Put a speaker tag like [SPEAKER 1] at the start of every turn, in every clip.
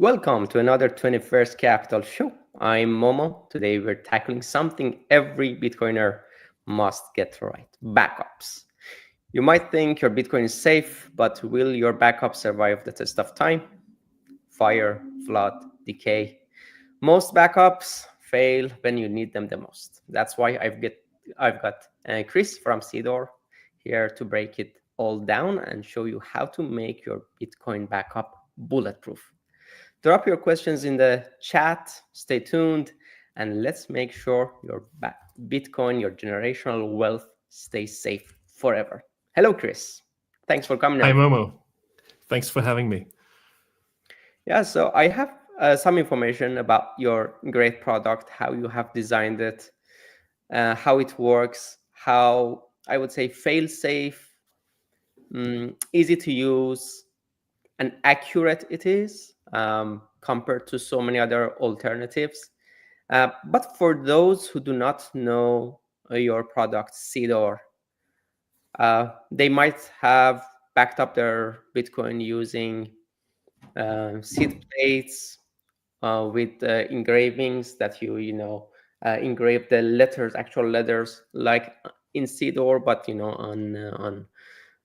[SPEAKER 1] Welcome to another 21st Capital Show. I'm Momo. Today we're tackling something every Bitcoiner must get right: backups. You might think your Bitcoin is safe, but will your backup survive the test of time? Fire, flood, decay. Most backups fail when you need them the most. That's why I've got Chris from Seedor here to break it all down and show you how to make your Bitcoin backup bulletproof. Drop your questions in the chat, stay tuned, and let's make sure your Bitcoin, your generational wealth, stays safe forever. Hello, Chris. Thanks for coming
[SPEAKER 2] Hi,
[SPEAKER 1] on.
[SPEAKER 2] Momo. Thanks for having me.
[SPEAKER 1] Yeah, so I have some information about your great product, how you have designed it, how it works, how I would say fail-safe, easy to use, and accurate it is compared to so many other alternatives. But for those who do not know your product, Seedor, they might have backed up their Bitcoin using seed plates with engravings that engrave the letters, actual letters, like in Seedor, but on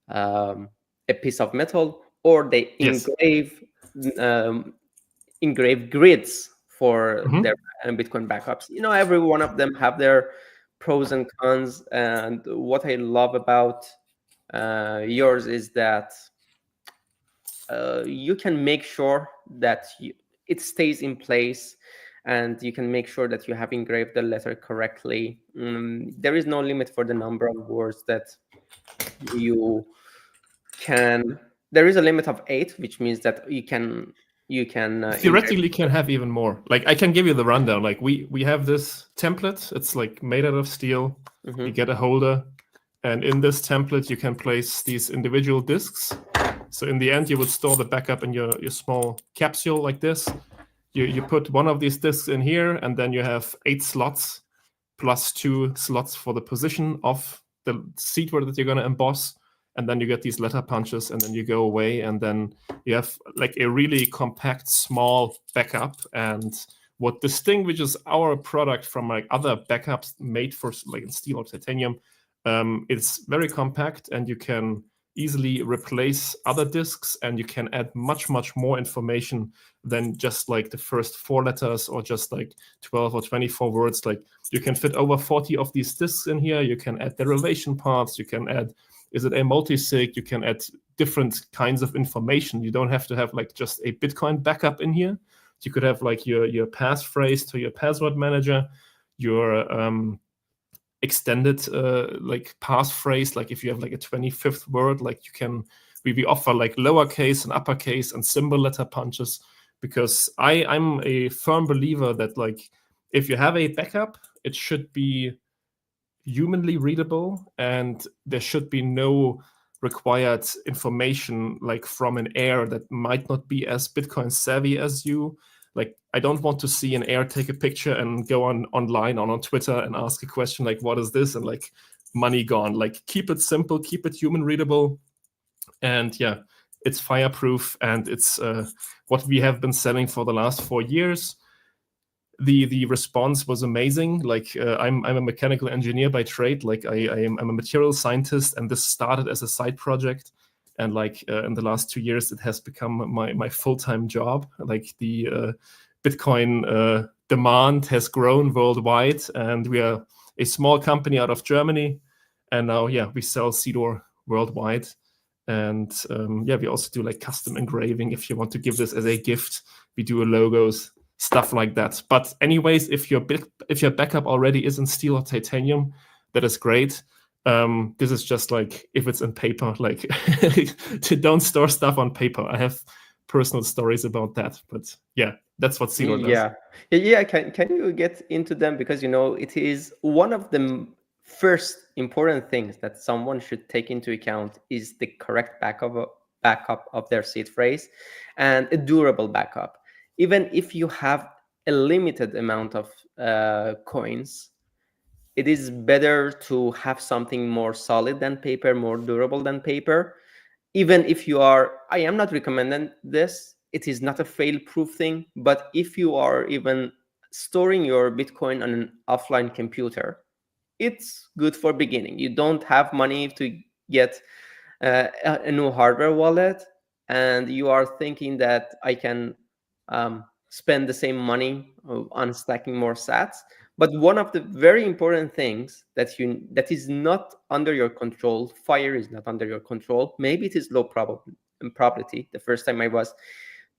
[SPEAKER 1] a piece of metal, or they
[SPEAKER 2] Yes.
[SPEAKER 1] um, engrave grids for
[SPEAKER 2] hmm
[SPEAKER 1] their Bitcoin backups. Every one of them have their pros and cons. And what I love about yours is that you can make sure that it stays in place, and you can make sure that you have engraved the letter correctly. There is no limit for the number of words that you can. There is a limit of 8, which means that you can engrave.
[SPEAKER 2] Theoretically, you can have even more. Like, I can give you the rundown. Like, we have this template. It's like made out of steel. You get a holder, and in this template, you can place these individual disks. So in the end, you would store the backup in your small capsule like this. You put one of these disks in here, and then you have 8 slots plus 2 slots for the position of the seed word that you're going to emboss. And then you get these letter punches, and then you go away, and then you have like a really compact, small backup. And what distinguishes our product from like other backups made for like in steel or titanium, it's very compact, and you can easily replace other disks, and you can add much more information than just like the first 4 letters or just like 12 or 24 words. Like, you can fit over 40 of these disks in here. You can add derivation parts. You can add, is it a multi-sig? You can add different kinds of information. You don't have to have like just a Bitcoin backup in here. You could have like your passphrase to your password manager, your extended like passphrase. Like if you have like a 25th word, like you can, we offer like lowercase and uppercase and symbol letter punches, because I'm a firm believer that like if you have a backup, it should be humanly readable, and there should be no required information like from an heir that might not be as Bitcoin savvy as you. Like, I don't want to see an heir take a picture and go online on Twitter and ask a question like, what is this? And like, money gone. Like, keep it simple, keep it human readable. And yeah, it's fireproof, and it's what we have been selling for the last 4 years. The response was amazing. Like, I'm a mechanical engineer by trade. Like, I'm a material scientist, and this started as a side project. And like in the last 2 years, it has become my full-time job. Like, the Bitcoin demand has grown worldwide, and we are a small company out of Germany. And now, yeah, we sell Seedor worldwide. And yeah, we also do like custom engraving. If you want to give this as a gift, we do logos, stuff like that. But anyways, if your backup already is in steel or titanium, that is great. This is just like if it's in paper, like don't store stuff on paper. I have personal stories about that, but yeah, that's what Seedor does.
[SPEAKER 1] Yeah. Can you get into them, because it is one of the first important things that someone should take into account is the correct backup of their seed phrase, and a durable backup. Even if you have a limited amount of coins, it is better to have something more solid than paper, more durable than paper. Even if I am not recommending this. it is not a fail-proof thing. But if you are even storing your Bitcoin on an offline computer, it's good for beginning. You don't have money to get a new hardware wallet, and you are thinking that I can spend the same money on stacking more sats. But one of the very important things that is not under your control, fire is not under your control. Maybe it is low probability. The first time I was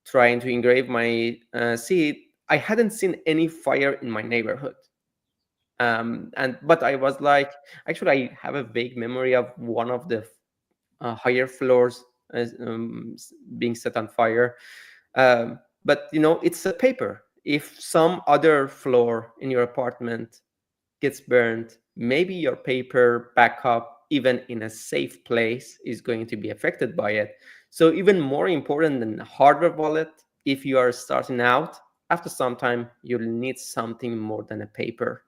[SPEAKER 1] trying to engrave my seed, I hadn't seen any fire in my neighborhood. But I was like, actually, I have a vague memory of one of the higher floors being set on fire. But it's a paper. If some other floor in your apartment gets burned, maybe your paper backup, even in a safe place, is going to be affected by it. So even more important than a hardware wallet, if you are starting out, after some time, you'll need something more than a paper.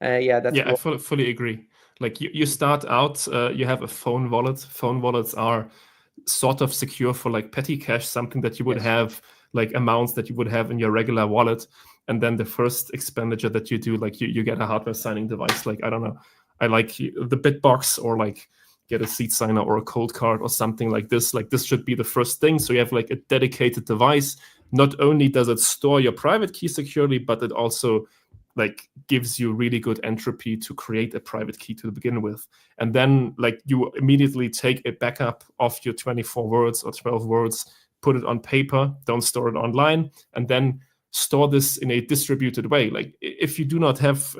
[SPEAKER 2] I fully agree. Like you start out, you have a phone wallet. Phone wallets are sort of secure for like petty cash, something that you would have, like amounts that you would have in your regular wallet. And then the first expenditure that you do, like you get a hardware signing device. Like, I don't know, I like the Bitbox, or like get a seed signer or a cold card or something like this. Like this should be the first thing. So you have like a dedicated device. Not only does it store your private key securely, but it also like gives you really good entropy to create a private key to begin with. And then like you immediately take a backup of your 24 words or 12 words, put it on paper, don't store it online, and then store this in a distributed way. Like if you do not have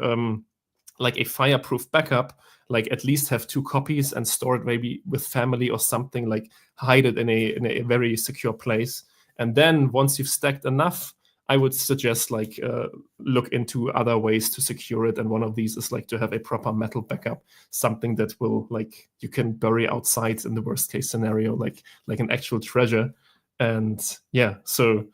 [SPEAKER 2] like a fireproof backup, like at least have 2 copies and store it maybe with family or something, like hide it in a very secure place. And then once you've stacked enough, I would suggest like look into other ways to secure it. And one of these is like to have a proper metal backup, something that will like you can bury outside in the worst case scenario, like an actual treasure. And so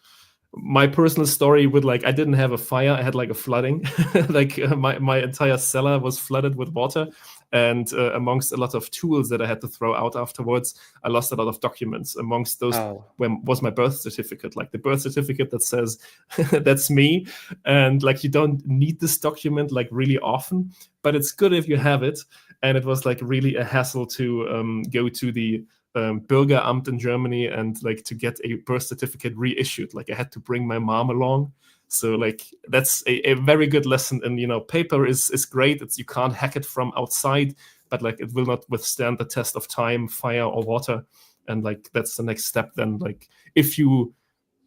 [SPEAKER 2] my personal story with like I didn't have a fire, I had like a flooding. Like my entire cellar was flooded with water, and amongst a lot of tools that I had to throw out afterwards, I lost a lot of documents. Amongst those was my birth certificate, like the birth certificate that says that's me. And like you don't need this document like really often, but it's good if you have it. And it was like really a hassle to go to the Bürgeramt in Germany and like to get a birth certificate reissued. Like I had to bring my mom along. So like that's a very good lesson. And paper is great. You can't hack it from outside, but like it will not withstand the test of time, fire, or water. And like that's the next step. Then like if you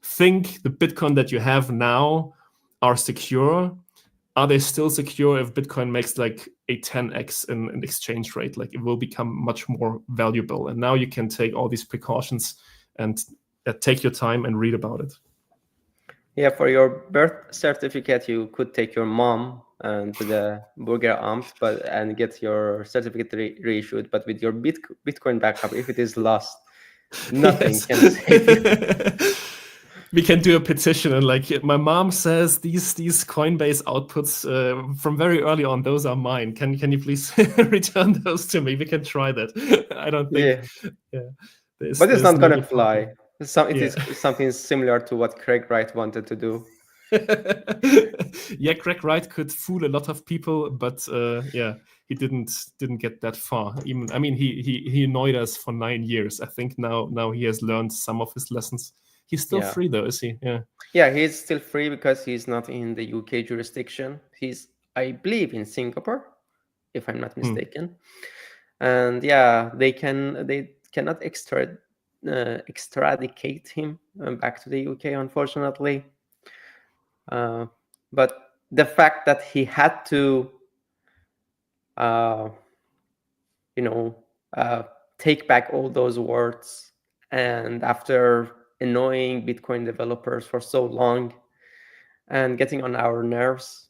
[SPEAKER 2] think the Bitcoin that you have now are secure, are they still secure if Bitcoin makes like a 10x in exchange rate? Like it will become much more valuable. And now you can take all these precautions and take your time and read about it.
[SPEAKER 1] Yeah, for your birth certificate, you could take your mom to the Bürgeramt and get your certificate reissued. But with your Bitcoin backup, if it is lost, nothing can save you.
[SPEAKER 2] We can do a petition, and like my mom says, these Coinbase outputs from very early on, those are mine. Can you please return those to me? We can try that. I don't think.
[SPEAKER 1] But it's not gonna fly. It is something similar to what Craig Wright wanted to do.
[SPEAKER 2] Yeah, Craig Wright could fool a lot of people, but he didn't get that far. Even I mean, he annoyed us for 9 years. I think now he has learned some of his lessons. He's still free though, is he?
[SPEAKER 1] Yeah, he's still free because he's not in the UK jurisdiction. He's, I believe, in Singapore, if I'm not mistaken. And they cannot extradicate him back to the UK, unfortunately. But the fact that he had to, take back all those words, and after annoying Bitcoin developers for so long and getting on our nerves,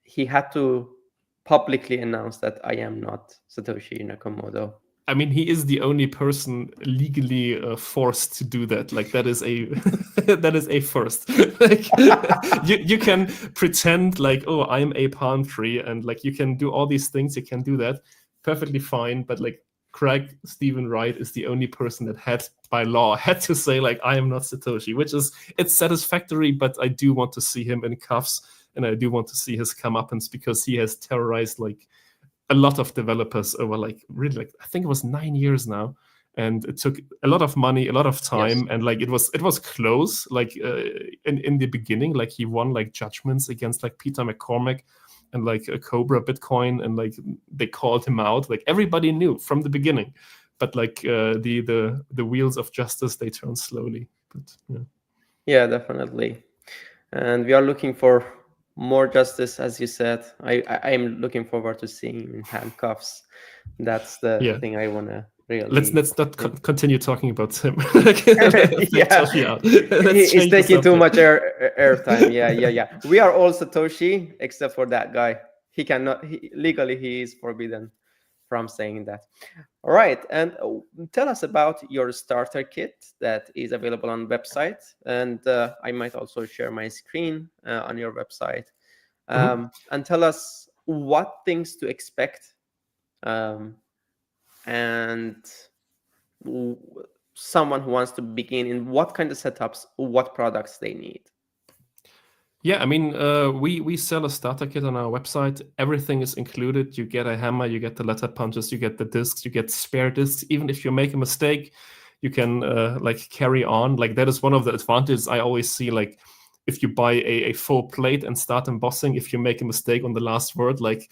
[SPEAKER 1] he had to publicly announce that I am not Satoshi Nakamoto.
[SPEAKER 2] I mean, he is the only person legally forced to do that. Like that is a first. Like you can pretend like, oh, I'm a palm tree, and like you can do all these things. You can do that perfectly fine, but like Craig Stephen Wright is the only person that by law had to say like, I am not Satoshi, which is, it's satisfactory, but I do want to see him in cuffs, and I do want to see his comeuppance, because he has terrorized like a lot of developers over like really like, I think it was 9 years now, and it took a lot of money, a lot of time. Yes. And like it was close, like in the beginning, like he won like judgments against like Peter McCormack and like a Cobra Bitcoin, and like they called him out, like everybody knew from the beginning, but like the wheels of justice, they turn slowly. But
[SPEAKER 1] yeah, definitely. And we are looking for more justice, as you said. I'm looking forward to seeing him in handcuffs. That's the thing I want to really.
[SPEAKER 2] Let's not continue talking about him.
[SPEAKER 1] Yeah, he's taking too much airtime. Yeah. We are all Satoshi except for that guy. He cannot. Legally, he is forbidden from saying that. All right, and tell us about your starter kit that is available on the website, and I might also share my screen on your website, and tell us what things to expect, and someone who wants to begin in what kind of setups, what products they need.
[SPEAKER 2] Yeah, I mean, we sell a starter kit on our website. Everything is included. You get a hammer, you get the letter punches, you get the discs, you get spare discs. Even if you make a mistake, you can like carry on. Like that is one of the advantages I always see. Like if you buy a full plate and start embossing, if you make a mistake on the last word, like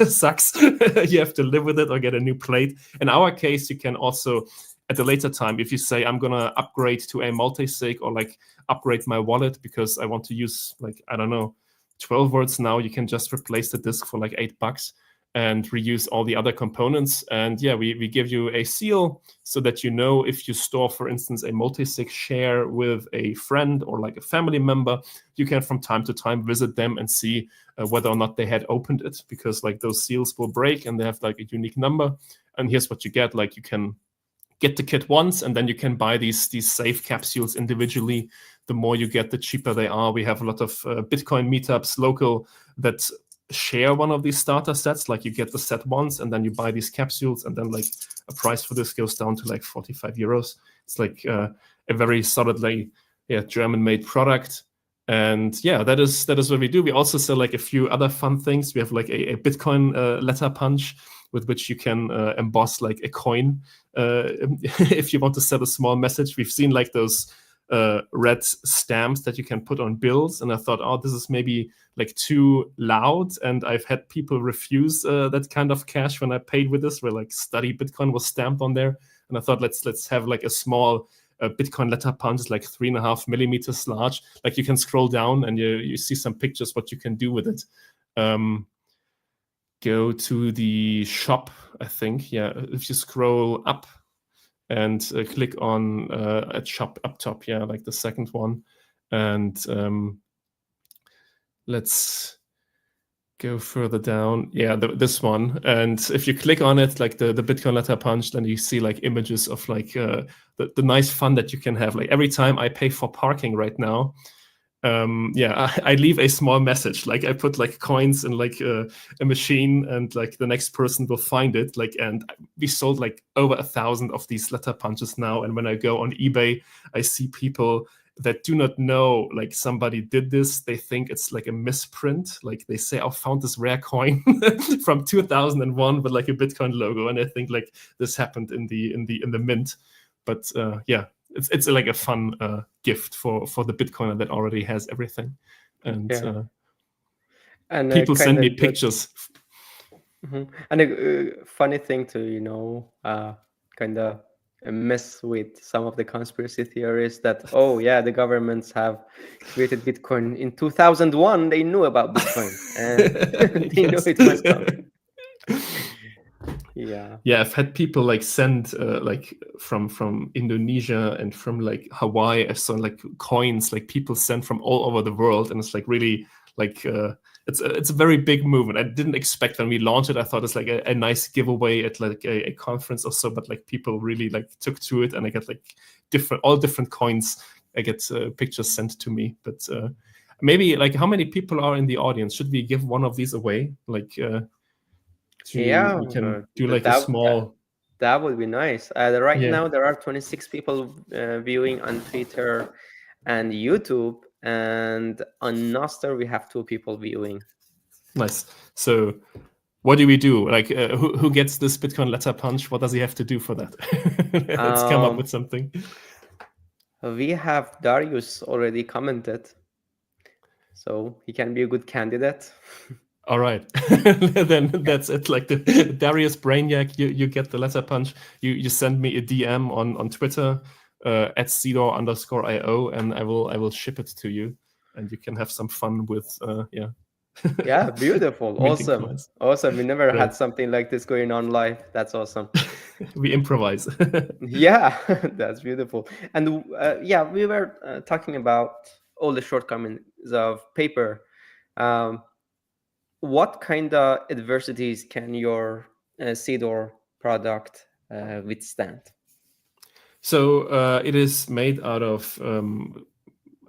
[SPEAKER 2] sucks. You have to live with it or get a new plate. In our case, you can also, at a later time, if you say, I'm going to upgrade to a multi-sig or like upgrade my wallet because I want to use like, I don't know, 12 words now, you can just replace the disk for like $8 and reuse all the other components. And yeah, we give you a seal so that you know if you store, for instance, a multi-sig share with a friend or like a family member, you can from time to time visit them and see whether or not they had opened it, because like those seals will break and they have like a unique number. And here's what you get. Like you can get the kit once, and then you can buy these safe capsules individually. The more you get, the cheaper they are. We have a lot of Bitcoin meetups local that share one of these starter sets. Like you get the set once, and then you buy these capsules, and then like a price for this goes down to like 45 euros. It's like a very solidly German-made product. And yeah, that is what we do. We also sell like a few other fun things. We have like a Bitcoin letter punch with which you can emboss like a coin if you want to send a small message. We've seen like those red stamps that you can put on bills, and I thought, oh, this is maybe like too loud, and I've had people refuse that kind of cash when I paid with this, where like study Bitcoin was stamped on there, and I thought let's have like a small Bitcoin letter punch, like 3.5 millimeters large. Like you can scroll down and you see some pictures what you can do with it. Go to the shop, I think. Yeah, if you scroll up and click on at shop up top, yeah, like the second one. And let's go further down. Yeah, this one. And if you click on it, like the Bitcoin letter punch, then you see like images of like the nice fun that you can have. Like every time I pay for parking right now, I leave a small message. Like I put like coins in like a machine, and like the next person will find it. Like, and we sold like over 1,000 of these letter punches now. And when I go on eBay, I see people that do not know like somebody did this. They think it's like a misprint. Like they say, I found this rare coin from 2001 with like a Bitcoin logo, and I think like this happened in the mint. But yeah. It's like a fun gift for the Bitcoiner that already has everything, and people send me pictures.
[SPEAKER 1] Mm-hmm. And a funny thing to kind of mess with some of the conspiracy theories that the governments have created Bitcoin in 2001. They knew about Bitcoin and they knew it was coming. Yeah,
[SPEAKER 2] I've had people like send like from Indonesia and from like Hawaii. I saw like coins, like people send from all over the world, and it's like really like it's a very big movement. I didn't expect when we launched it. I thought it's like a nice giveaway at like a conference or so, but like people really like took to it, and I get like all different coins. I get pictures sent to me, but maybe like how many people are in the audience? Should we give one of these away? Like. We can do like a small.
[SPEAKER 1] That would be nice. Right
[SPEAKER 2] Yeah.
[SPEAKER 1] now, there are 26 people viewing on Twitter and YouTube, and on Nostr, we have 2 people viewing.
[SPEAKER 2] Nice. So what do we do? Like, who gets this Bitcoin letter punch? What does he have to do for that? Let's come up with something.
[SPEAKER 1] We have Darius already commented, so he can be a good candidate.
[SPEAKER 2] All right, then that's it. Like the Darius Brainiac, you get the letter punch. You send me a DM on Twitter at Seedor_IO, and I will ship it to you, and you can have some fun with
[SPEAKER 1] Yeah, beautiful. Awesome.
[SPEAKER 2] coins.
[SPEAKER 1] Awesome. We never
[SPEAKER 2] Great.
[SPEAKER 1] had something like this going on live. That's awesome.
[SPEAKER 2] We improvise.
[SPEAKER 1] Yeah, that's beautiful. And yeah, we were talking about all the shortcomings of paper. What kind of adversities can your Seedor product withstand?
[SPEAKER 2] So it is made out of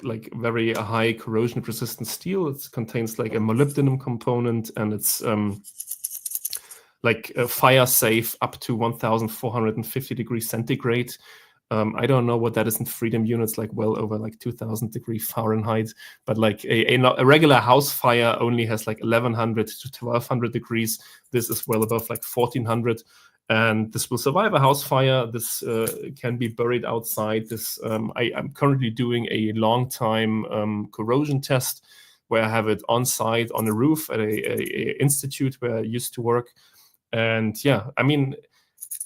[SPEAKER 2] like very high corrosion resistant steel. It contains like a molybdenum component, and it's like fire safe up to 1450 degrees centigrade. I don't know what that is in freedom units, like well over like 2000 degrees Fahrenheit, but like a regular house fire only has like 1100 to 1200 degrees. This is well above like 1400. And this will survive a house fire. This can be buried outside. I'm currently doing a long time corrosion test where I have it on site on a roof at a institute where I used to work. And yeah, I mean,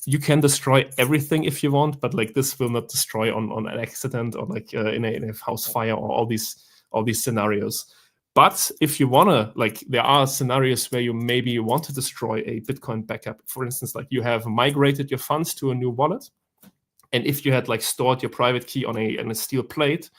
[SPEAKER 2] you can destroy everything if you want, but like this will not destroy on an accident or like in a house fire or all these scenarios. But if you wanna, like, there are scenarios where you maybe want to destroy a Bitcoin backup. For instance, like you have migrated your funds to a new wallet, and if you had like stored your private key on a steel plate,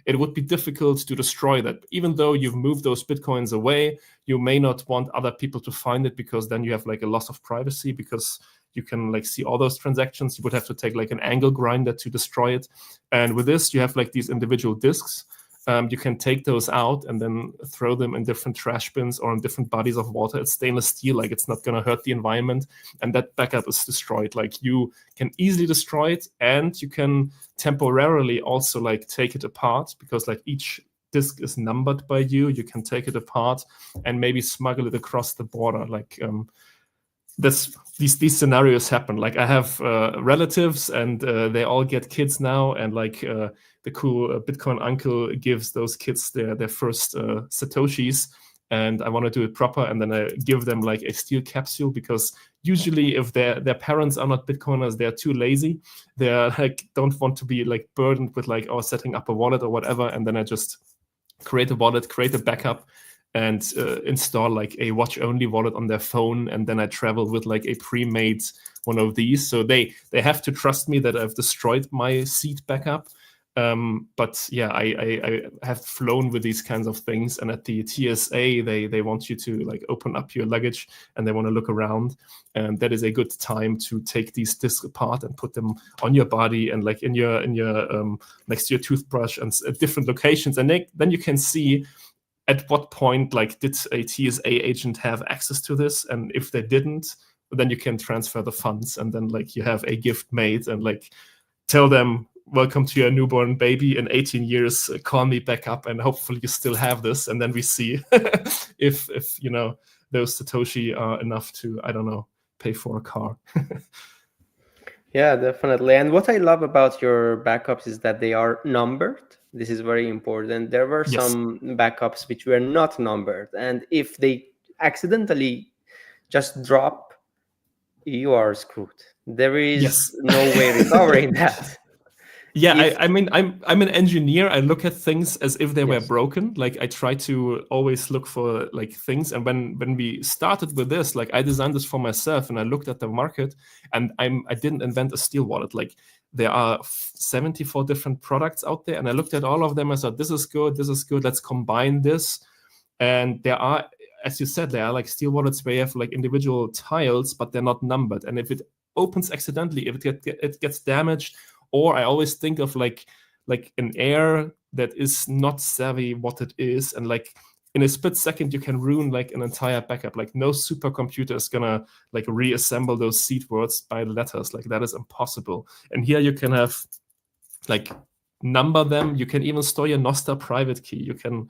[SPEAKER 2] it would be difficult to destroy that. Even though you've moved those Bitcoins away, you may not want other people to find it, because then you have like a loss of privacy, because you can like see all those transactions. You would have to take like an angle grinder to destroy it. And with this, you have like these individual disks. You can take those out and then throw them in different trash bins or in different bodies of water. It's stainless steel, like it's not going to hurt the environment, and that backup is destroyed. Like you can easily destroy it, and you can temporarily also like take it apart, because like each disk is numbered by you. You can take it apart and maybe smuggle it across the border. Like these scenarios happen. Like I have relatives, and they all get kids now, and like the cool Bitcoin uncle gives those kids their first Satoshis, and I want to do it proper, and then I give them like a steel capsule, because usually if their parents are not Bitcoiners, they're too lazy. They're like don't want to be like burdened with like setting up a wallet or whatever, and then I just create a wallet, create a backup, and install like a watch-only wallet on their phone, and then I travel with like a pre-made one of these. So they have to trust me that I've destroyed my seed backup. But yeah, I have flown with these kinds of things, and at the TSA they want you to like open up your luggage, and they want to look around, and that is a good time to take these discs apart and put them on your body and like in your next to your toothbrush and at different locations, and then you can see at what point like did a TSA agent have access to this, and if they didn't, then you can transfer the funds, and then like you have a gift made, and like tell them, welcome to your newborn baby. In 18 years, call me back up, and hopefully you still have this. And then we see if you know those Satoshi are enough to, I don't know, pay for a car.
[SPEAKER 1] Yeah, definitely. And what I love about your backups is that they are numbered. This is very important. There were some backups which were not numbered, and if they accidentally just drop, you are screwed. There is no way recovering that.
[SPEAKER 2] Yeah, I mean, I'm an engineer. I look at things as if they were broken. Like I try to always look for like things. And when we started with this, like I designed this for myself, and I looked at the market, and I didn't invent a steel wallet. Like there are 74 different products out there, and I looked at all of them. I thought, this is good. Let's combine this. And there are, as you said, there are like steel wallets where you have like individual tiles, but they're not numbered. And if it opens accidentally, if it gets damaged. Or I always think of like an heir that is not savvy what it is, and like in a split second you can ruin like an entire backup. Like no supercomputer is gonna like reassemble those seed words by letters. Like that is impossible. And here you can have like number them. You can even store your Nostr private key. You can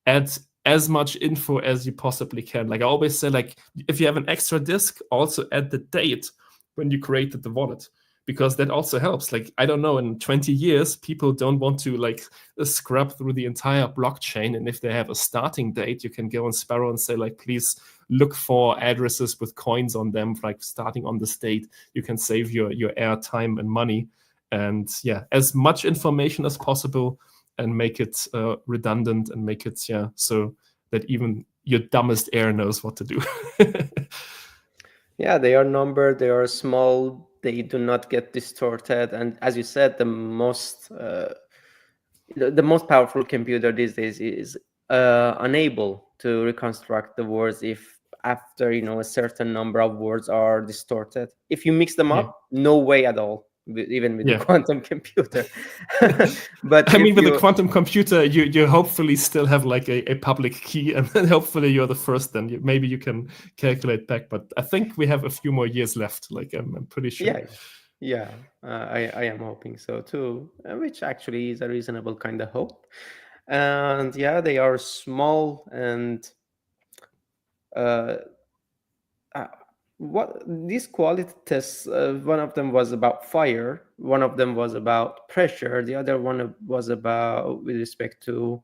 [SPEAKER 2] add as much info as you possibly can. Like I always say, like if you have an extra disk, also add the date when you created the wallet, because that also helps. Like I don't know, in 20 years people don't want to like scrub through the entire blockchain, and if they have a starting date, you can go on Sparrow and say like, please look for addresses with coins on them, like starting on this date. You can save your air time and money, and yeah, as much information as possible, and make it redundant, and make it so that even your dumbest heir knows what to do.
[SPEAKER 1] Yeah, they are numbered, they are small, they do not get distorted, and as you said, the most powerful computer these days is unable to reconstruct the words if after a certain number of words are distorted. If you mix them up, no way at all, even with the quantum computer. But
[SPEAKER 2] I mean, with the quantum computer, you hopefully still have like a public key, and then hopefully you're the first. Then maybe you can calculate back. But I think we have a few more years left. Like I'm pretty sure.
[SPEAKER 1] Yeah, I am hoping so too, which actually is a reasonable kind of hope. And yeah, they are small, and what these quality tests, one of them was about fire, one of them was about pressure, the other one was about with respect to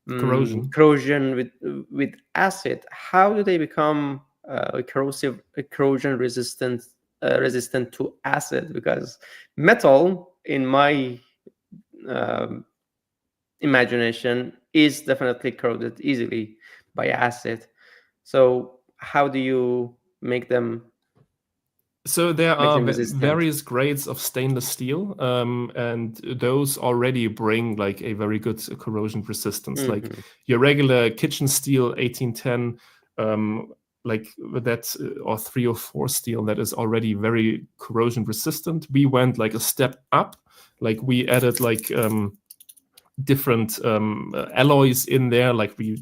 [SPEAKER 1] corrosion with acid. How do they become corrosion resistant to acid? Because metal, in my imagination, is definitely corroded easily by acid. So how do you make them?
[SPEAKER 2] So there are various grades of stainless steel, and those already bring like a very good corrosion resistance. Like your regular kitchen steel 1810, like that, or 304 steel, that is already very corrosion resistant. We went like a step up, like we added like different alloys in there. Like we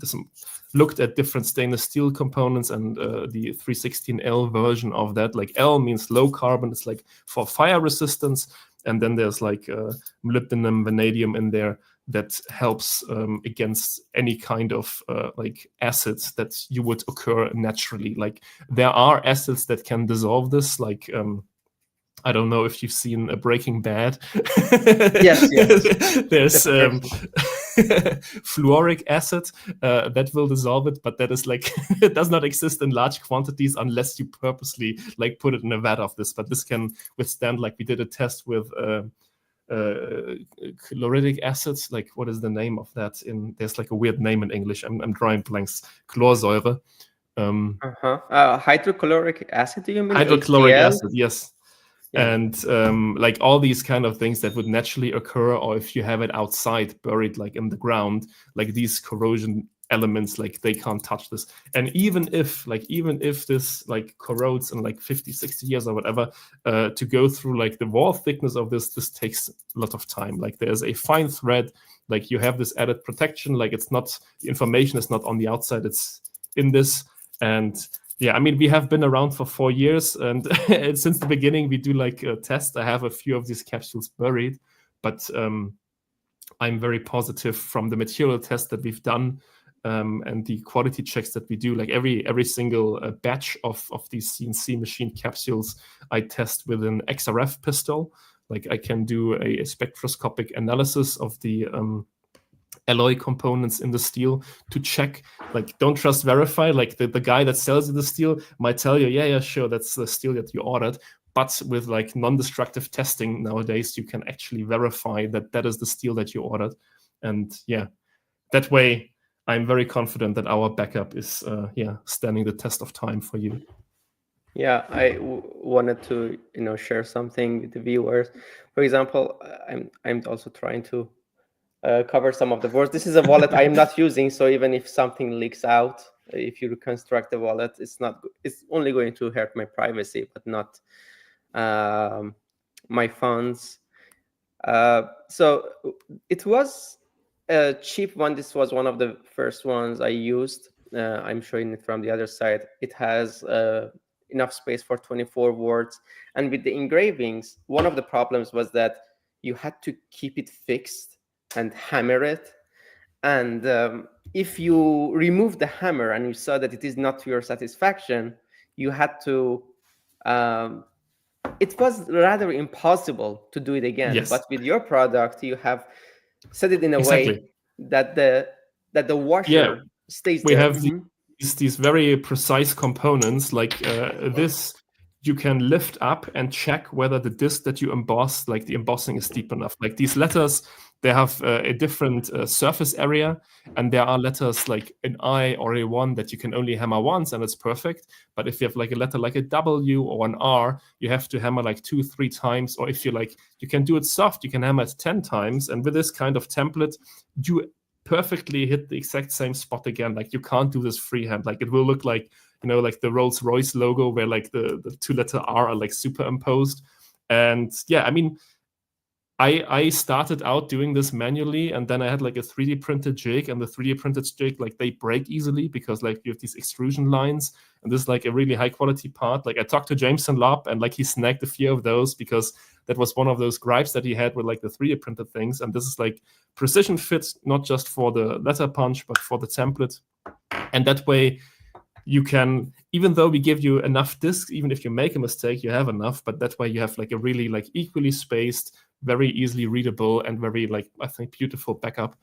[SPEAKER 2] looked at different stainless steel components, and the 316L version of that. Like L means low carbon, it's like for fire resistance, and then there's like molybdenum, vanadium in there that helps against any kind of like acids that you would occur naturally. Like there are acids that can dissolve this, like I don't know if you've seen Breaking Bad.
[SPEAKER 1] Yes.
[SPEAKER 2] There's fluoric acid that will dissolve it, but that is like it does not exist in large quantities unless you purposely like put it in a vat of this. But this can withstand. Like we did a test with chloridic acids. Like what is the name of that? There's like a weird name in English. I'm drawing blanks. Chlorsäure.
[SPEAKER 1] Hydrochloric acid. Do you mean
[SPEAKER 2] hydrochloric
[SPEAKER 1] HCl?
[SPEAKER 2] acid? Yes. And like all these kind of things that would naturally occur, or if you have it outside buried like in the ground, like these corrosion elements, like they can't touch this. And even if this like corrodes in like 50-60 years or whatever, to go through like the wall thickness of this takes a lot of time. Like there's a fine thread, like you have this added protection, like it's not, the information is not on the outside, it's in this. And yeah, I mean, we have been around for 4 years, and since the beginning, we do like a test. I have a few of these capsules buried, but I'm very positive from the material test that we've done and the quality checks that we do. Like every single batch of these CNC machine capsules, I test with an XRF pistol. Like I can do a spectroscopic analysis of the alloy components in the steel to check. Like don't trust verify. Like the guy that sells you the steel might tell you, yeah, sure, that's the steel that you ordered, but with like non-destructive testing nowadays, you can actually verify that that is the steel that you ordered. And yeah, that way I'm very confident that our backup is standing the test of time for you.
[SPEAKER 1] Yeah, I wanted to share something with the viewers. For example, I'm also trying to cover some of the words. This is a wallet I am not using, so even if something leaks out, if you reconstruct the wallet, it's only going to hurt my privacy, but not my funds. So it was a cheap one. This was one of the first ones I used. I'm showing it from the other side. It has enough space for 24 words. And with the engravings, one of the problems was that you had to keep it fixed and hammer it. And if you remove the hammer and you saw that it is not to your satisfaction, you had to it was rather impossible to do it again.
[SPEAKER 2] Yes.
[SPEAKER 1] But with your product, you have set it in a
[SPEAKER 2] Exactly.
[SPEAKER 1] way that the washer stays
[SPEAKER 2] we
[SPEAKER 1] there.
[SPEAKER 2] have these very precise components like this. You can lift up and check whether the disc that you emboss, like the embossing is deep enough. Like these letters, they have a different surface area, and there are letters like an I or a 1 that you can only hammer once and it's perfect. But if you have like a letter like a W or an R, you have to hammer like 2-3 times. Or if you like, you can do it soft, you can hammer it 10 times. And with this kind of template, you perfectly hit the exact same spot again. Like you can't do this freehand. Like it will look like, you know, like the Rolls-Royce logo where like the 2-letter R are like superimposed. And yeah, I mean, I started out doing this manually, and then I had like a 3D printed jig, and the 3D printed jig, like they break easily because like you have these extrusion lines, and this is like a really high quality part. Like I talked to Jameson Lobb, and like he snagged a few of those because that was one of those gripes that he had with like the 3D printed things. And this is like precision fits, not just for the letter punch, but for the template. And that way you can, even though we give you enough discs, even if you make a mistake, you have enough, but that way you have like a really like equally spaced, very easily readable, and very like, I think, beautiful backup.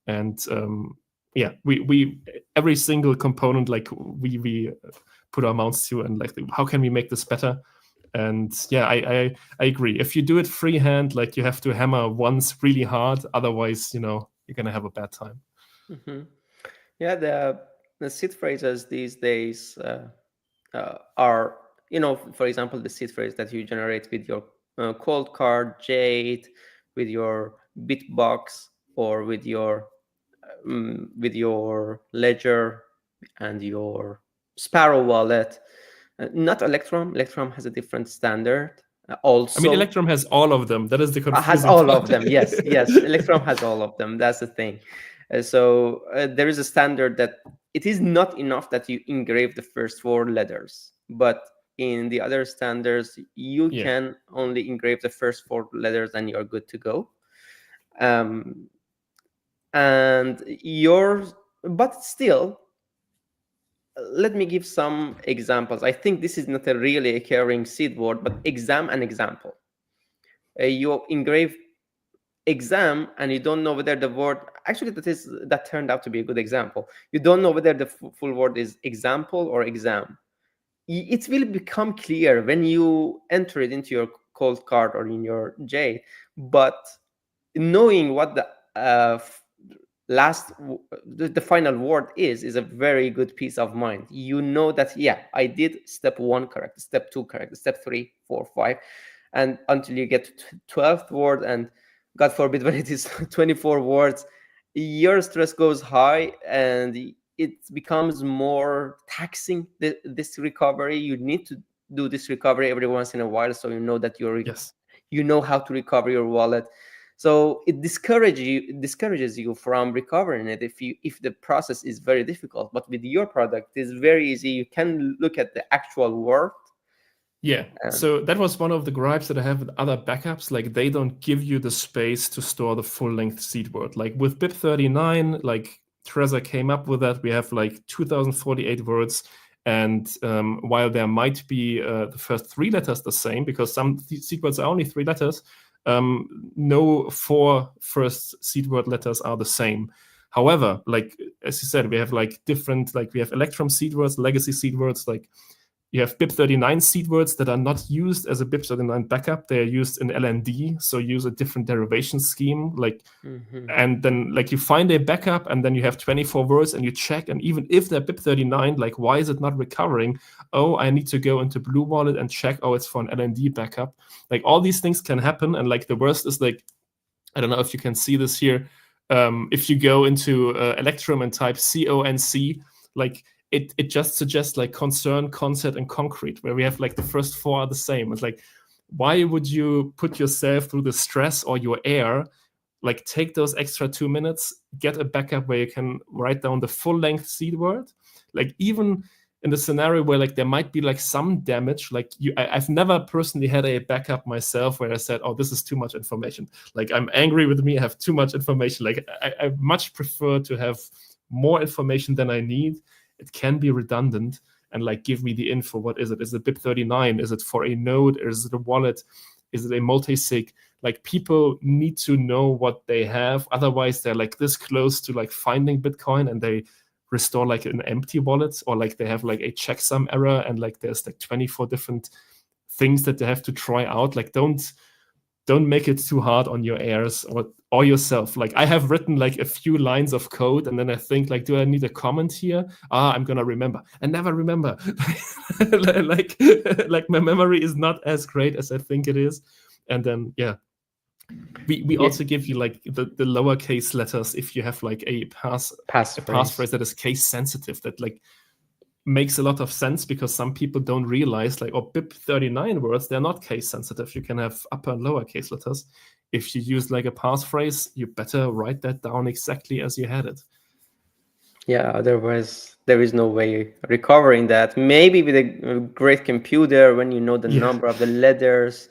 [SPEAKER 2] And yeah, we every single component, like we put our mouths to, and like, how can we make this better? And yeah, I agree. If you do it freehand, like you have to hammer once really hard, otherwise, you know, you're gonna have a bad time.
[SPEAKER 1] Yeah, the seed phrases these days are, you know, for example, the seed phrase that you generate with your cold card, Jade, with your Bitbox, or with your Ledger and your Sparrow wallet. Not Electrum. Electrum has a different standard. Also,
[SPEAKER 2] I mean, Electrum has all of them. That is the confusing
[SPEAKER 1] has all
[SPEAKER 2] part.
[SPEAKER 1] of them. Yes, yes. Electrum has all of them. That's the thing. So there is a standard that it is not enough that you engrave the first 4 letters, but in the other standards, you can only engrave the first 4 letters and you're good to go. And but still, let me give some examples. I think this is not a really occurring seed word, but an example. You engrave exam and you don't know whether the word, actually that turned out to be a good example. You don't know whether the full word is example or exam. It will become clear when you enter it into your cold card or in your J. But knowing what the the final word is a very good peace of mind. You know that, yeah, I did step 1 correct, step 2 correct, step 3, 4, 5, and until you get to 12th word, and God forbid when it is 24 words, your stress goes high and it becomes more taxing, this recovery. You need to do this recovery every once in a while, so you know that you know how to recover your wallet. So it discourages you from recovering it if the process is very difficult. But with your product, it's very easy. You can look at the actual word.
[SPEAKER 2] Yeah, so that was one of the gripes that I have with other backups. Like they don't give you the space to store the full-length seed word. Like with BIP39, like Trezor came up with that. We have like 2048 words. And while there might be the first 3 letters the same, because some seed words are only 3 letters, no 4 first seed word letters are the same. However, like as you said, we have like different, like we have Electrum seed words, legacy seed words, like you have BIP39 seed words that are not used as a BIP39 backup. They are used in LND, so use a different derivation scheme. Like, and then like you find a backup, and then you have 24 words, and you check, and even if they're BIP39, like why is it not recovering? Oh, I need to go into Blue Wallet and check. Oh, it's for an LND backup. Like all these things can happen, and like the worst is like, I don't know if you can see this here. If you go into Electrum and type CONC, like it just suggests like concern, concept, and concrete, where we have like the first 4 are the same. It's like, why would you put yourself through the stress or your error like take those extra 2 minutes, get a backup where you can write down the full length seed word. Like even in the scenario where like there might be like some damage, like I've never personally had a backup myself where I said, oh, this is too much information. Like I'm angry with me, I have too much information. Like I much prefer to have more information than I need. It can be redundant and like give me the info. What is it? Is it BIP39? Is it for a node? Or is it a wallet? Is it a multi-sig? Like people need to know what they have. Otherwise, they're like this close to like finding Bitcoin and they restore like an empty wallet, or like they have like a checksum error and like there's like 24 different things that they have to try out. Like don't make it too hard on your heirs or yourself. Like I have written like a few lines of code and then I think like, do I need a comment here? I'm gonna remember and never remember. like my memory is not as great as I think it is. And then we also give you like the lowercase letters if you have like a passphrase that is case sensitive, that like makes a lot of sense, because some people don't realize like, BIP39 words, they're not case sensitive. You can have upper and lower case letters. If you use like a passphrase, you better write that down exactly as you had it.
[SPEAKER 1] Yeah, otherwise there is no way recovering that. Maybe with a great computer, when you know the number of the letters,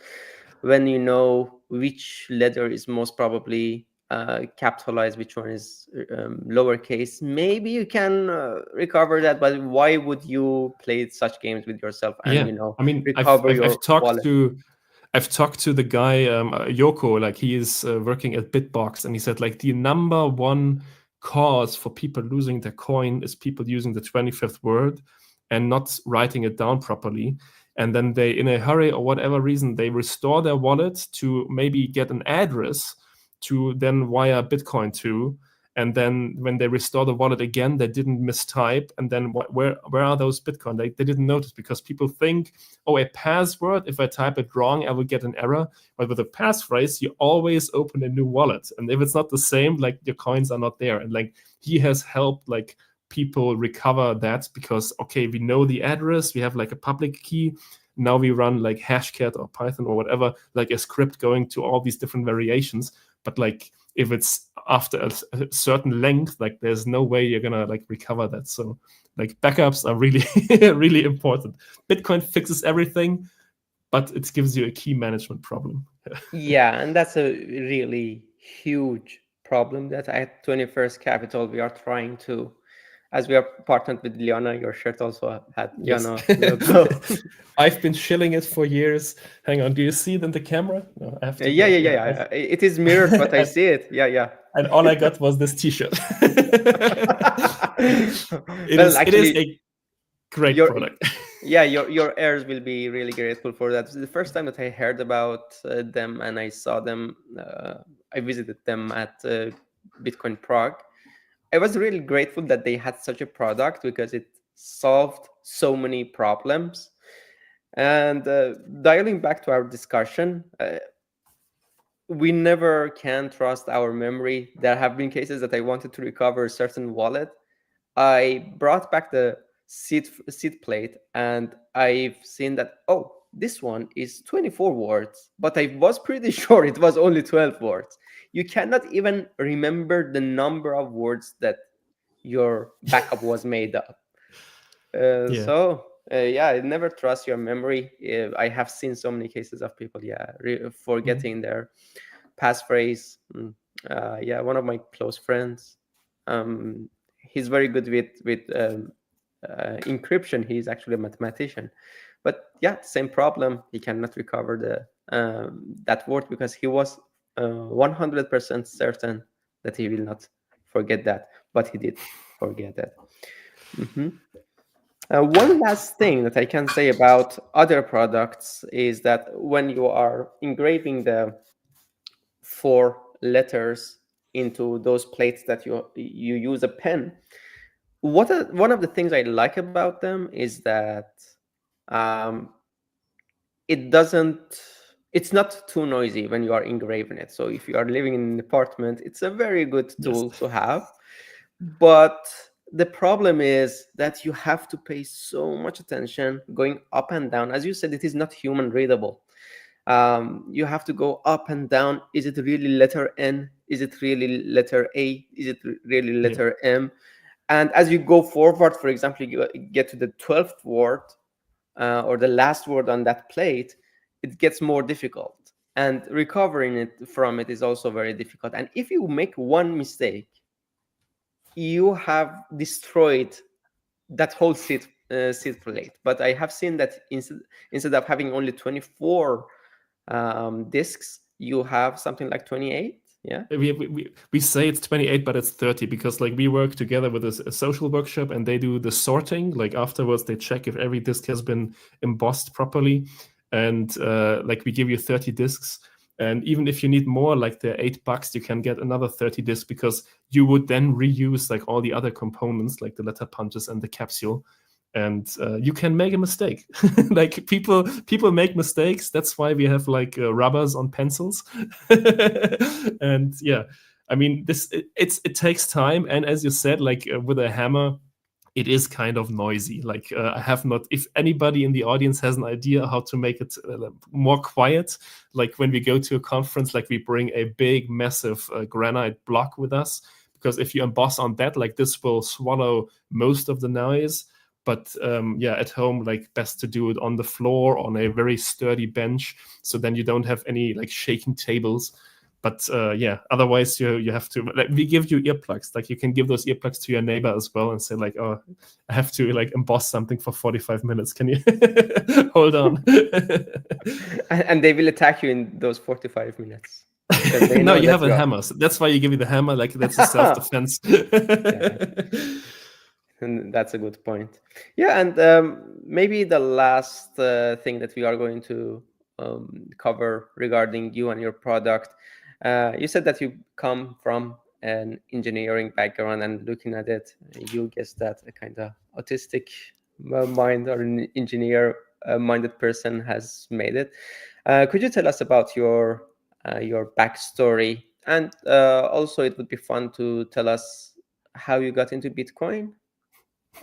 [SPEAKER 1] when you know which letter is most probably capitalized, which one is lowercase, maybe you can recover that. But why would you play such games with yourself and
[SPEAKER 2] I mean,
[SPEAKER 1] recover your wallet?
[SPEAKER 2] I've talked to the guy Yoko, like he is working at Bitbox, and he said like the number one cause for people losing their coin is people using the 25th word and not writing it down properly. And then they, in a hurry or whatever reason, they restore their wallet to maybe get an address to then wire Bitcoin to. And then when they restore the wallet again, they didn't mistype. And then where are those Bitcoin? They didn't notice, because people think, oh, a password, if I type it wrong, I will get an error. But with a passphrase, you always open a new wallet. And if it's not the same, like your coins are not there. And like he has helped like people recover that, because, okay, we know the address, we have like a public key. Now we run like Hashcat or Python or whatever, like a script going to all these different variations. But like if it's after a certain length, like there's no way you're gonna like recover that. So like backups are really really important. Bitcoin fixes everything, but it gives you a key management problem.
[SPEAKER 1] Yeah, and that's a really huge problem that at 21st Capital we are trying to, as we are partnered with Liana. Your shirt also had Liana logo.
[SPEAKER 2] I've been shilling it for years. Hang on, do you see it in the camera? No, I have to
[SPEAKER 1] yeah. It is mirrored, but I see it. Yeah.
[SPEAKER 2] And all I got was this T-shirt. It is a great product.
[SPEAKER 1] Yeah, your heirs will be really grateful for that. The first time that I heard about them and I saw them, I visited them at Bitcoin Prague. I was really grateful that they had such a product, because it solved so many problems. And dialing back to our discussion, we never can trust our memory. There have been cases that I wanted to recover a certain wallet. I brought back the seed plate and I've seen that, oh, this one is 24 words, but I was pretty sure it was only 12 words. You cannot even remember the number of words that your backup was made up. So I never trust your memory. I have seen so many cases of people forgetting their passphrase. One of my close friends, he's very good with encryption. He's actually a mathematician, but same problem. He cannot recover the that word, because he was 100% certain that he will not forget that, but he did forget that. One last thing that I can say about other products is that when you are engraving the 4 letters into those plates that you use a pen, one of the things I like about them is that it's not too noisy when you are engraving it. So if you are living in an apartment, it's a very good tool to have. But the problem is that you have to pay so much attention going up and down. As you said, it is not human readable. You have to go up and down. Is it really letter N? Is it really letter A? Is it really letter M? And as you go forward, for example, you get to the 12th word or the last word on that plate, it gets more difficult. And recovering it from it is also very difficult. And if you make one mistake, you have destroyed that whole seed plate. But I have seen that instead of having only 24 discs, you have something like 28. Yeah,
[SPEAKER 2] we say it's 28, but it's 30 because like we work together with a social workshop and they do the sorting. Like afterwards, they check if every disc has been embossed properly, and like we give you 30 discs. And even if you need more, like the $8, you can get another 30 discs because you would then reuse like all the other components, like the letter punches and the capsule. And you can make a mistake. Like people make mistakes. That's why we have like rubbers on pencils. And yeah, I mean, it takes time. And as you said, like with a hammer, it is kind of noisy. Like I have not, if anybody in the audience has an idea how to make it more quiet, like when we go to a conference, like we bring a big, massive granite block with us, because if you emboss on that, like this will swallow most of the noise. But yeah, at home, like best to do it on the floor on a very sturdy bench. So then you don't have any like shaking tables. But yeah, otherwise you have to, like, we give you earplugs. Like you can give those earplugs to your neighbor as well and say like, oh, I have to like emboss something for 45 minutes. Can you hold on?
[SPEAKER 1] And they will attack you in those 45 minutes.
[SPEAKER 2] No, you have a hammer. So that's why you give me the hammer. Like that's a self-defense.
[SPEAKER 1] And that's a good point. Yeah, and maybe the last thing that we are going to cover regarding you and your product. You said that you come from an engineering background, and looking at it, you guess that a kind of autistic mind or an engineer-minded person has made it. Could you tell us about your backstory? And also, it would be fun to tell us how you got into Bitcoin.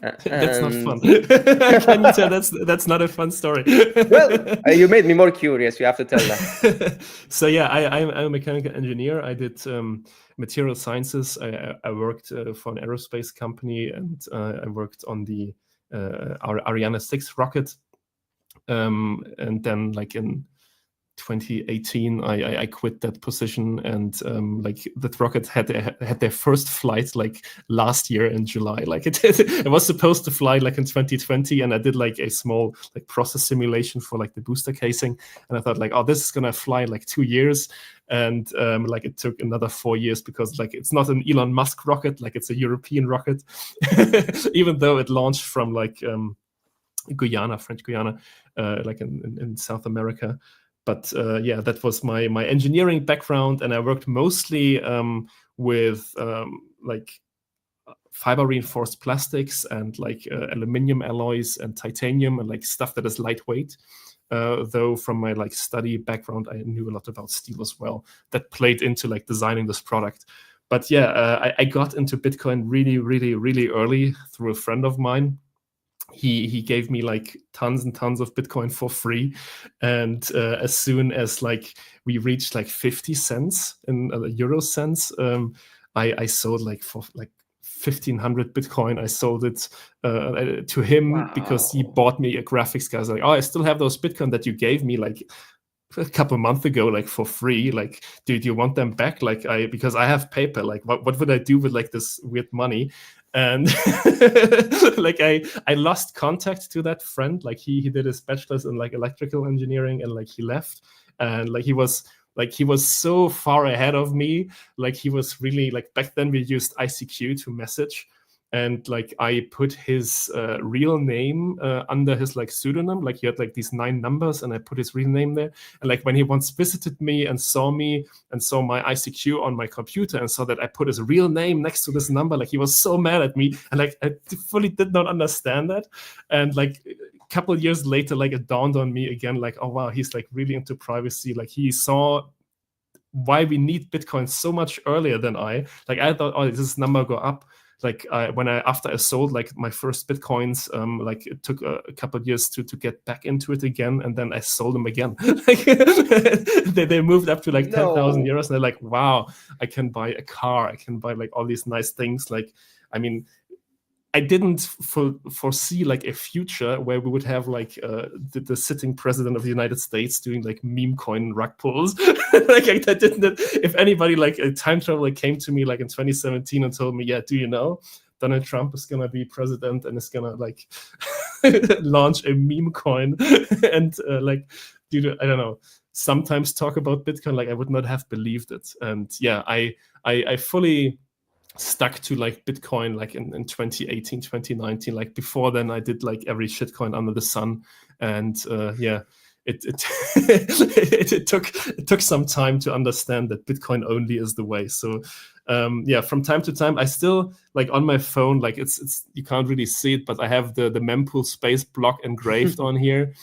[SPEAKER 2] That's not fun. Can you tell that's not a fun story?
[SPEAKER 1] Well, you made me more curious. You have to tell that.
[SPEAKER 2] So yeah, I'm a mechanical engineer. I did material sciences. I worked for an aerospace company, and I worked on the Ariane 6 rocket. And then like in 2018, I quit that position, and like that rocket had their first flight like last year in July. Like it was supposed to fly like in 2020, and I did like a small like process simulation for like the booster casing, and I thought like, oh, this is gonna fly like 2 years, and like it took another 4 years because like it's not an Elon Musk rocket, like it's a European rocket, even though it launched from like Guyana, French Guyana, like in South America. But yeah, that was my engineering background, and I worked mostly with like fiber reinforced plastics and like aluminum alloys and titanium and like stuff that is lightweight. Though from my like study background, I knew a lot about steel as well. That played into like designing this product. But yeah, I got into Bitcoin really, really, really early through a friend of mine. He gave me like tons and tons of Bitcoin for free, and as soon as like we reached like 50 cents in euro cents, I sold like for like 1,500 Bitcoin. I sold it to him because he bought me a graphics card. I was like, oh, I still have those Bitcoin that you gave me like a couple of months ago, like for free. Like, do you want them back? Like because I have paper. Like, what would I do with like this weird money? And like I lost contact to that friend. Like he did his bachelor's in like electrical engineering, and like he left, and like he was so far ahead of me. Like he was really like, back then we used ICQ to message, and like I put his real name under his like pseudonym. Like he had like these 9 numbers, and I put his real name there. And like when he once visited me and saw me and saw my ICQ on my computer and saw that I put his real name next to this number, like he was so mad at me, and like I fully did not understand that. And like a couple of years later, like it dawned on me again, like, oh wow, he's like really into privacy. Like he saw why we need Bitcoin so much earlier than I. Like I thought, oh, does this number go up? like after I sold like my first Bitcoins, like it took a couple of years to get back into it again, and then I sold them again. Like they moved up to like 10,000 euros, and they're like, wow, I can buy a car, I can buy like all these nice things. Like, I mean, I didn't foresee like a future where we would have like the sitting president of the United States doing like meme coin rug pulls. Like I didn't. If anybody like a time traveler came to me like in 2017 and told me, yeah, do you know Donald Trump is gonna be president and is gonna like launch a meme coin and like I don't know, sometimes talk about Bitcoin, like I would not have believed it. And yeah, I fully stuck to like Bitcoin like in 2018, 2019. Like before then I did like every shitcoin under the sun. And yeah, it took some time to understand that Bitcoin only is the way. So yeah, from time to time I still like on my phone, like it's you can't really see it, but I have the mempool space block engraved on here.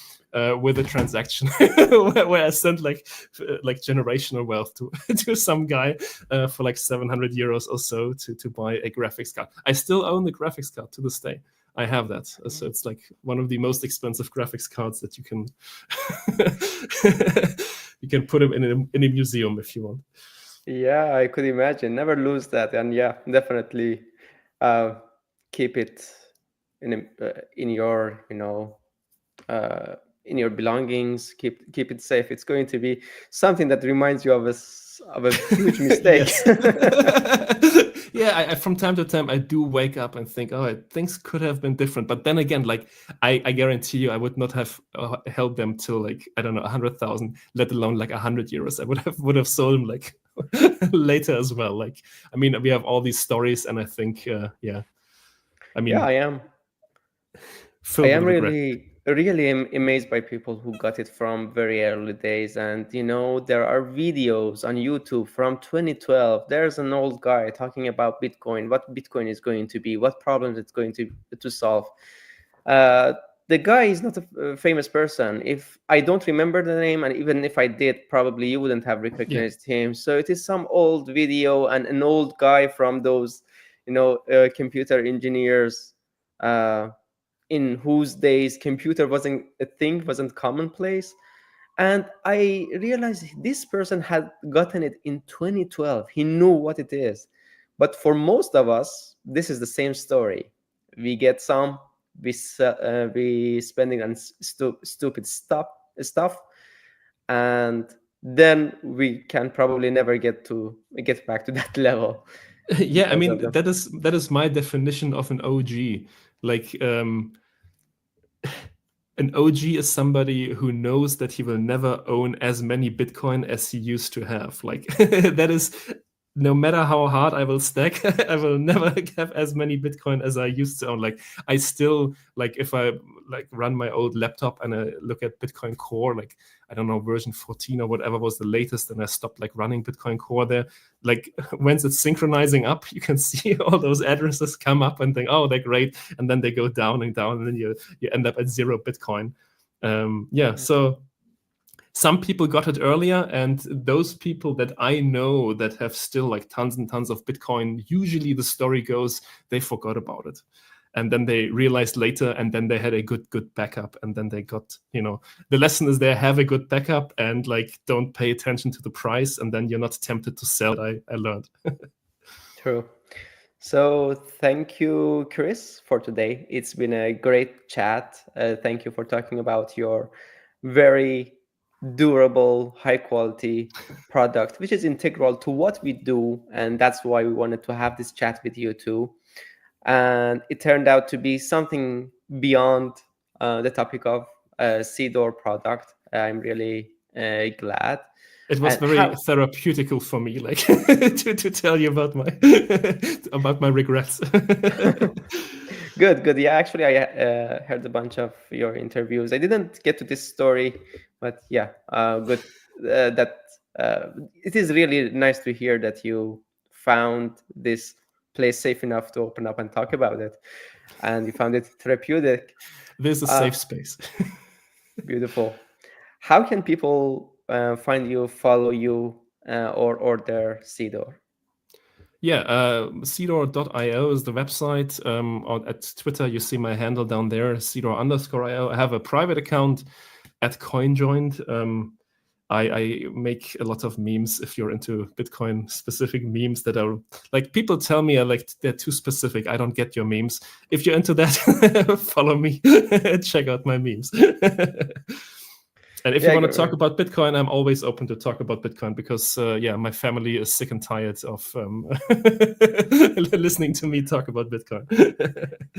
[SPEAKER 2] With a transaction where I sent like generational wealth to some guy for like 700 euros or so to buy a graphics card. I still own the graphics card to this day. I have that, so it's like one of the most expensive graphics cards that you can you can put them in a museum if you want.
[SPEAKER 1] Yeah, I could imagine. Never lose that, and yeah, definitely keep it in your in your belongings. Keep it safe. It's going to be something that reminds you of a huge mistake.
[SPEAKER 2] Yeah, I from time to time I do wake up and think, oh, things could have been different. But then again, like I guarantee you, I would not have held them till like, I don't know, 100,000, let alone like 100 euros. I would have sold them like later as well. Like, I mean, we have all these stories, and I think, yeah, I mean,
[SPEAKER 1] yeah, I am really amazed by people who got it from very early days. And there are videos on YouTube from 2012. There's an old guy talking about Bitcoin, what Bitcoin is going to be, what problems it's going to solve. The guy is not a famous person. If I don't remember the name, and even if I did, probably you wouldn't have recognized him. So it is some old video and an old guy from those computer engineers in whose days computer wasn't a thing, wasn't commonplace. And I realized this person had gotten it in 2012. He knew what it is. But for most of us, this is the same story. We get some, we spending on stupid stuff, and then we can probably never get back to that level.
[SPEAKER 2] Yeah, I mean, that is my definition of an OG. Like an OG is somebody who knows that he will never own as many Bitcoin as he used to have. Like that is, no matter how hard I will stack, I will never have as many Bitcoin as I used to own. Like I still, like if I like run my old laptop and I look at Bitcoin Core, like I don't know, version 14 or whatever was the latest, and I stopped like running Bitcoin Core there. Like once it's synchronizing up, you can see all those addresses come up and think, oh, they're great, and then they go down and down, and then you end up at 0 Bitcoin. Yeah, so some people got it earlier, and those people that I know that have still like tons and tons of Bitcoin, usually the story goes they forgot about it. And then they realized later, and then they had a good backup. And then they got, the lesson is there, have a good backup and like don't pay attention to the price. And then you're not tempted to sell. I learned.
[SPEAKER 1] True. So thank you, Chris, for today. It's been a great chat. Thank you for talking about your very durable, high quality product, which is integral to what we do. And that's why we wanted to have this chat with you too. And it turned out to be something beyond the topic of Seedor product. I'm really glad.
[SPEAKER 2] It was very therapeutical for me, like to tell you about my regrets.
[SPEAKER 1] Good. Yeah, actually, I heard a bunch of your interviews. I didn't get to this story, but yeah, good. That it is really nice to hear that you found this place safe enough to open up and talk about it, and you found it therapeutic.
[SPEAKER 2] This is a safe space.
[SPEAKER 1] Beautiful. How can people find you, follow you, or order Seedor?
[SPEAKER 2] Yeah, Seedor.io is the website. At Twitter, you see my handle down there, Seedor_io. I have a private account at CoinJoined. I make a lot of memes. If you're into Bitcoin specific memes that are like, people tell me they're too specific. I don't get your memes. If you're into that, follow me, check out my memes. And if you want to talk about Bitcoin, I'm always open to talk about Bitcoin because, my family is sick and tired of listening to me talk about Bitcoin.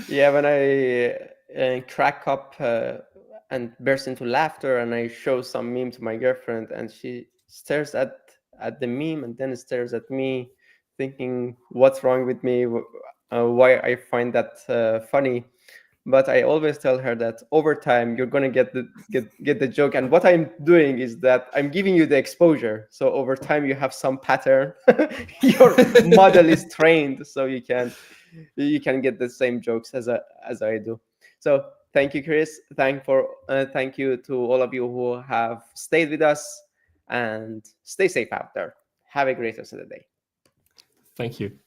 [SPEAKER 1] Yeah, when I crack up and burst into laughter and I show some meme to my girlfriend and she stares at the meme and then stares at me thinking what's wrong with me, why I find that funny. But I always tell her that over time you're gonna get the joke, and what I'm doing is that I'm giving you the exposure. So over time you have some pattern. Your model is trained, so you can get the same jokes as I do. So thank you, Chris. Thank you to all of you who have stayed with us, and stay safe out there. Have a great rest of the day.
[SPEAKER 2] Thank you.